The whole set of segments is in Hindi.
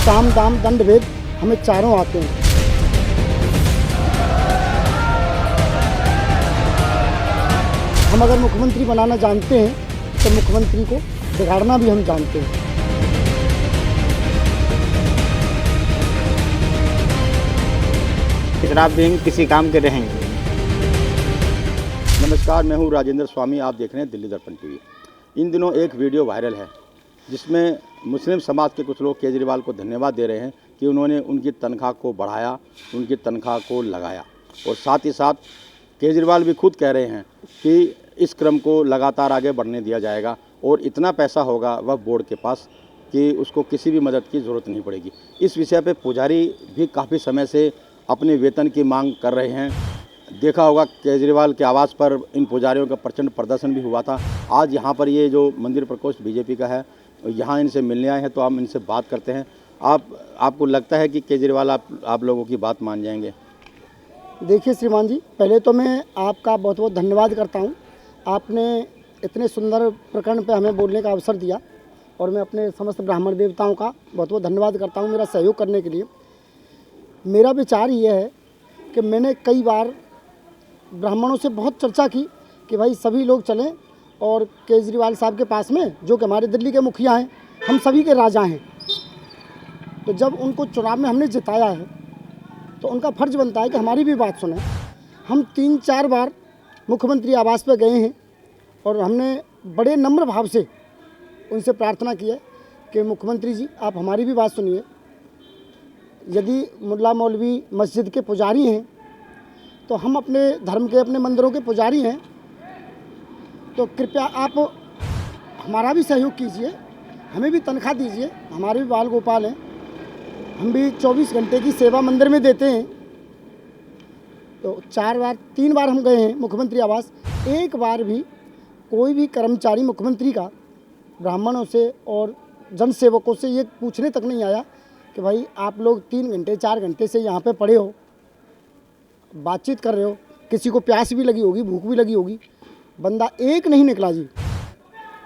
साम दाम दंड भेद हमें चारों आते हैं। हम अगर मुख्यमंत्री बनाना जानते हैं तो मुख्यमंत्री को बिगाड़ना भी हम जानते हैं। शराब भी किसी काम के रहेंगे। नमस्कार, मैं हूं राजेंद्र स्वामी। आप देख रहे हैं दिल्ली दर्पण टीवी। इन दिनों एक वीडियो वायरल है जिसमें मुस्लिम समाज के कुछ लोग केजरीवाल को धन्यवाद दे रहे हैं कि उन्होंने उनकी तनख्वाह को बढ़ाया, उनकी तनख्वाह को लगाया। और साथ ही साथ केजरीवाल भी खुद कह रहे हैं कि इस क्रम को लगातार आगे बढ़ने दिया जाएगा और इतना पैसा होगा वह बोर्ड के पास कि उसको किसी भी मदद की ज़रूरत नहीं पड़ेगी। इस विषय पे पुजारी भी काफ़ी समय से अपने वेतन की मांग कर रहे हैं। देखा होगा केजरीवाल के आवास पर इन पुजारियों का प्रचंड प्रदर्शन भी हुआ था। आज यहाँ पर ये जो मंदिर प्रकोष्ठ बीजेपी का है, यहाँ इनसे मिलने आए हैं, तो हम इनसे बात करते हैं। आपको लगता है कि केजरीवाल आप लोगों की बात मान जाएंगे? देखिए श्रीमान जी, पहले तो मैं आपका बहुत बहुत धन्यवाद करता हूँ। आपने इतने सुंदर प्रकरण पे हमें बोलने का अवसर दिया और मैं अपने समस्त ब्राह्मण देवताओं का बहुत बहुत धन्यवाद करता हूँ मेरा सहयोग करने के लिए। मेरा विचार ये है कि मैंने कई बार ब्राह्मणों से बहुत चर्चा की कि भाई सभी लोग चलें और केजरीवाल साहब के पास में, जो कि हमारे दिल्ली के मुखिया हैं, हम सभी के राजा हैं। तो जब उनको चुनाव में हमने जिताया है तो उनका फ़र्ज़ बनता है कि हमारी भी बात सुने। हम 3-4 बार मुख्यमंत्री आवास पर गए हैं और हमने बड़े नम्र भाव से उनसे प्रार्थना की है कि मुख्यमंत्री जी आप हमारी भी बात सुनिए। यदि मुल्ला मौलवी मस्जिद के पुजारी हैं तो हम अपने धर्म के, अपने मंदिरों के पुजारी हैं, तो कृपया आप हमारा भी सहयोग कीजिए, हमें भी तनख्वाह दीजिए। हमारे भी बाल गोपाल हैं, हम भी 24 घंटे की सेवा मंदिर में देते हैं। तो 3 बार हम गए हैं मुख्यमंत्री आवास। एक बार भी कोई भी कर्मचारी मुख्यमंत्री का ब्राह्मणों से और जनसेवकों से ये पूछने तक नहीं आया कि भाई आप लोग 3 घंटे 4 घंटे से यहाँ पे पड़े हो, बातचीत कर रहे हो, किसी को प्यास भी लगी होगी, भूख भी लगी होगी, बंदा एक नहीं निकला जी।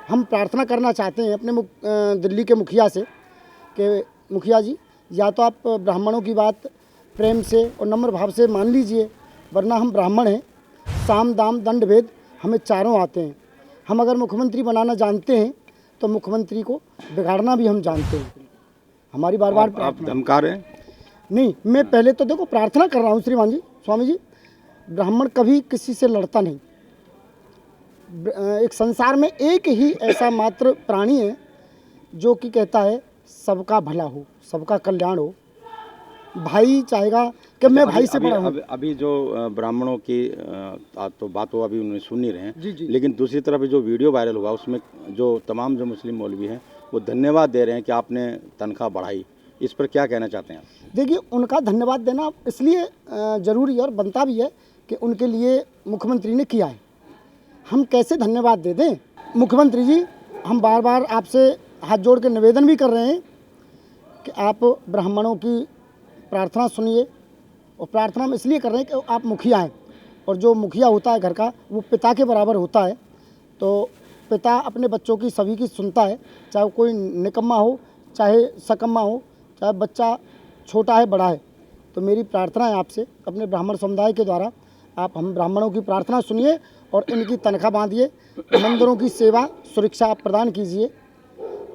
हम प्रार्थना करना चाहते हैं अपने दिल्ली के मुखिया से कि मुखिया जी या तो आप ब्राह्मणों की बात प्रेम से और नम्र भाव से मान लीजिए, वरना हम ब्राह्मण हैं, साम दाम दंड भेद हमें चारों आते हैं। हम अगर मुख्यमंत्री बनाना जानते हैं तो मुख्यमंत्री को बिगाड़ना भी हम जानते हैं। हमारी बार बार आप धमका रहे हैं? नहीं, मैं पहले तो देखो प्रार्थना कर रहा हूँ श्रीमान जी, स्वामी जी, ब्राह्मण कभी किसी से लड़ता नहीं। एक संसार में एक ही ऐसा मात्र प्राणी है जो कि कहता है सबका भला हो, सबका कल्याण हो। भाई चाहेगा कि मैं भाई से बड़ा हूँ। अभी जो ब्राह्मणों की तो बात वो अभी उन्हें सुन नहीं रहे हैं, जी। लेकिन दूसरी तरफ जो वीडियो वायरल हुआ उसमें जो तमाम जो मुस्लिम मौलवी हैं वो धन्यवाद दे रहे हैं कि आपने तनख्वाह बढ़ाई। इस पर क्या कहना चाहते हैं आप? देखिए, उनका धन्यवाद देना इसलिए ज़रूरी और बनता भी है कि उनके लिए मुख्यमंत्री ने किया है। हम कैसे धन्यवाद दे दें? मुख्यमंत्री जी, हम बार बार आपसे हाथ जोड़ के निवेदन भी कर रहे हैं कि आप ब्राह्मणों की प्रार्थना सुनिए। और प्रार्थना हम इसलिए कर रहे हैं कि आप मुखिया हैं और जो मुखिया होता है घर का, वो पिता के बराबर होता है। तो पिता अपने बच्चों की सभी की सुनता है, चाहे कोई निकम्मा हो, चाहे सकम्मा हो, चाहे बच्चा छोटा है बड़ा है। तो मेरी प्रार्थना है आपसे, अपने ब्राह्मण समुदाय के द्वारा, आप हम ब्राह्मणों की प्रार्थना सुनिए और इनकी तनख्वाह बांधिए, मंदिरों की सेवा सुरक्षा आप प्रदान कीजिए।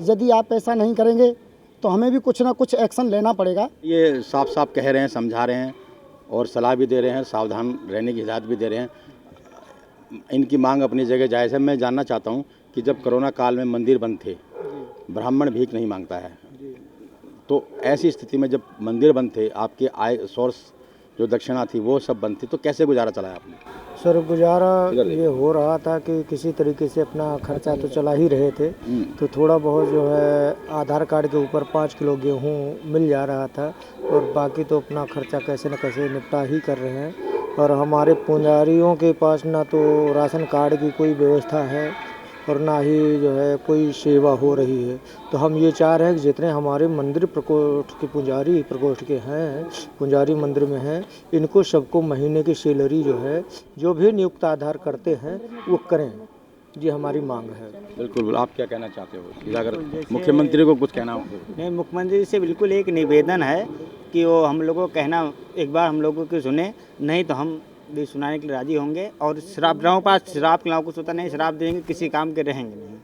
यदि आप ऐसा नहीं करेंगे तो हमें भी कुछ ना कुछ एक्शन लेना पड़ेगा। ये साफ साफ कह रहे हैं, समझा रहे हैं और सलाह भी दे रहे हैं, सावधान रहने की हिदायत भी दे रहे हैं। इनकी मांग अपनी जगह जायज़ है। मैं जानना चाहता हूँ कि जब कोरोना काल में मंदिर बंद थे, ब्राह्मण भीख नहीं मांगता है, तो ऐसी स्थिति में जब मंदिर बंद थे, आपके आय सोर्स जो दक्षिणा थी वो सब बंद थी, तो कैसे गुजारा चलाया आपने? सर गुजारा ये हो रहा था कि किसी तरीके से अपना खर्चा तो चला ही रहे थे। तो थोड़ा बहुत जो है आधार कार्ड के ऊपर 5 किलो गेहूँ मिल जा रहा था और बाकी तो अपना खर्चा कैसे न कैसे निपटा ही कर रहे हैं। और हमारे पुजारियों के पास ना तो राशन कार्ड की कोई व्यवस्था है और ना ही जो है कोई सेवा हो रही है। तो हम ये चाह रहे हैं कि जितने हमारे मंदिर प्रकोष्ठ के पुजारी प्रकोष्ठ के हैं, पुजारी मंदिर में हैं, इनको सबको महीने की सैलरी जो है, जो भी नियुक्त आधार करते हैं वो करें। ये हमारी मांग है। बिल्कुल, आप क्या कहना चाहते हो? अगर मुख्यमंत्री को कुछ कहना हो तो? नहीं, मुख्यमंत्री से बिल्कुल एक निवेदन है कि वो हम लोगों को कहना एक बार हम लोगों की सुने, नहीं तो हम भी सुनाने के लिए राजी होंगे। और शराबराओं के पास शराब के अलावा कुछ होता नहीं, शराब देंगे किसी काम के रहेंगे नहीं।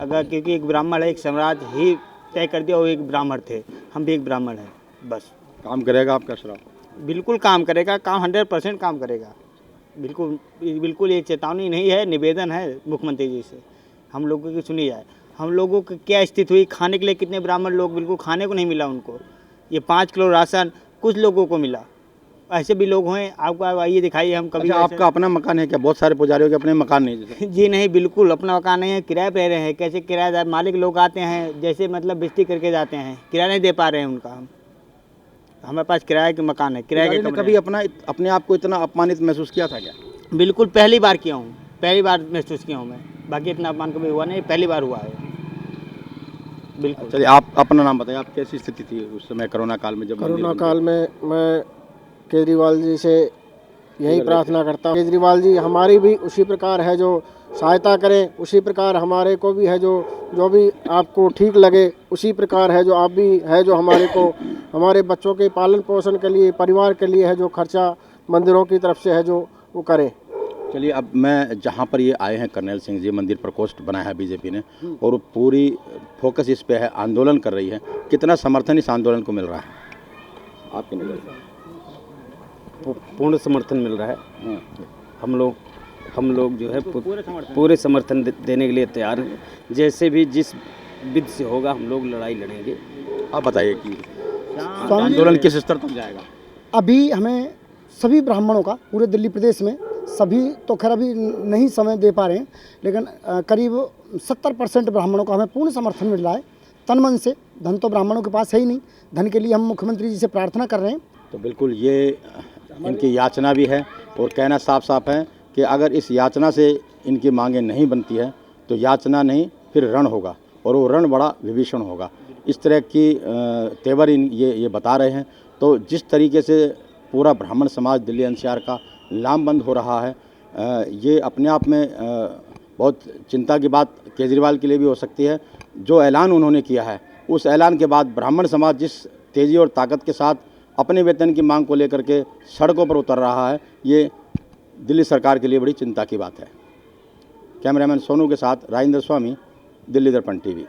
अगर क्योंकि एक ब्राह्मण है, एक साम्राज्य ही तय कर दिया, वो एक ब्राह्मण थे, हम भी एक ब्राह्मण हैं, बस। काम करेगा आपका शराब? बिल्कुल काम करेगा, काम 100% काम करेगा। बिल्कुल ये चेतावनी नहीं है, निवेदन है मुख्यमंत्री जी से, हम लोगों की सुनी जाए। हम लोगों की क्या स्थिति हुई, खाने के लिए कितने ब्राह्मण लोग बिल्कुल खाने को नहीं मिला उनको। ये 5 किलो राशन कुछ लोगों को मिला, ऐसे भी लोग हैं। आपको आइए दिखाइए, हम कभी अच्छा, आपका अपना मकान है क्या? बहुत सारे पुजारियों के अपने मकान नहीं जैसे? जी नहीं, बिल्कुल अपना मकान नहीं है, किराए पे रह रहे हैं। कैसे किराएदार मालिक लोग आते हैं, जैसे मतलब बिस्ती करके जाते हैं, किराया नहीं दे पा रहे हैं उनका। हम हमारे पास किराए के मकान है, किराए के पुजारी ने कमरे कभी अपने आप को इतना अपमानित महसूस किया था क्या? हैं। बिल्कुल पहली बार किया हूँ, पहली बार महसूस किया हूँ मैं। बाकी इतना अपमान कभी हुआ नहीं, पहली बार हुआ है। बिल्कुल। चलिए, आप अपना नाम बताइए, आप कैसी स्थिति थी उस समय कोरोना काल में? जब कोरोना काल में मैं केजरीवाल जी से यही प्रार्थना करता हूँ, केजरीवाल जी हमारी भी उसी प्रकार है जो सहायता करें, उसी प्रकार हमारे को भी है जो भी आपको ठीक लगे, उसी प्रकार है जो आप भी है जो हमारे को हमारे बच्चों के पालन पोषण के लिए, परिवार के लिए है जो खर्चा मंदिरों की तरफ से है जो वो करें। चलिए, अब मैं जहाँ पर ये आए हैं कर्नैल सिंह जी, मंदिर प्रकोष्ठ बनाया है बीजेपी ने, और पूरी फोकस इस पे है, आंदोलन कर रही है। कितना समर्थन इस आंदोलन को मिल रहा है आपके नज़र से? पूर्ण समर्थन मिल रहा है। हम लोग जो है पूरे समर्थन देने के लिए तैयार हैं। जैसे भी जिस विधि से होगा हम लोग लड़ाई लड़ेंगे। आप बताइए कि आंदोलन किस स्तर तक जाएगा? अभी हमें सभी ब्राह्मणों का पूरे दिल्ली प्रदेश में, सभी तो खैर अभी नहीं समय दे पा रहे हैं, लेकिन करीब 70% ब्राह्मणों का हमें पूर्ण समर्थन मिल रहा है तन मन से। धन तो ब्राह्मणों के पास है ही नहीं, धन के लिए हम मुख्यमंत्री जी से प्रार्थना कर रहे हैं। तो बिल्कुल ये इनकी याचना भी है, और कहना साफ साफ है कि अगर इस याचना से इनकी मांगें नहीं बनती है तो याचना नहीं फिर रण होगा, और वो रण बड़ा विभीषण होगा। इस तरह की तेवर ये बता रहे हैं। तो जिस तरीके से पूरा ब्राह्मण समाज दिल्ली एनसीआर का लामबंद हो रहा है, ये अपने आप में बहुत चिंता की बात केजरीवाल के लिए भी हो सकती है। जो ऐलान उन्होंने किया है, उस ऐलान के बाद ब्राह्मण समाज जिस तेज़ी और ताकत के साथ अपने वेतन की मांग को लेकर के सड़कों पर उतर रहा है, ये दिल्ली सरकार के लिए बड़ी चिंता की बात है। कैमरामैन सोनू के साथ राजेंद्र स्वामी, दिल्ली दर्पण टीवी।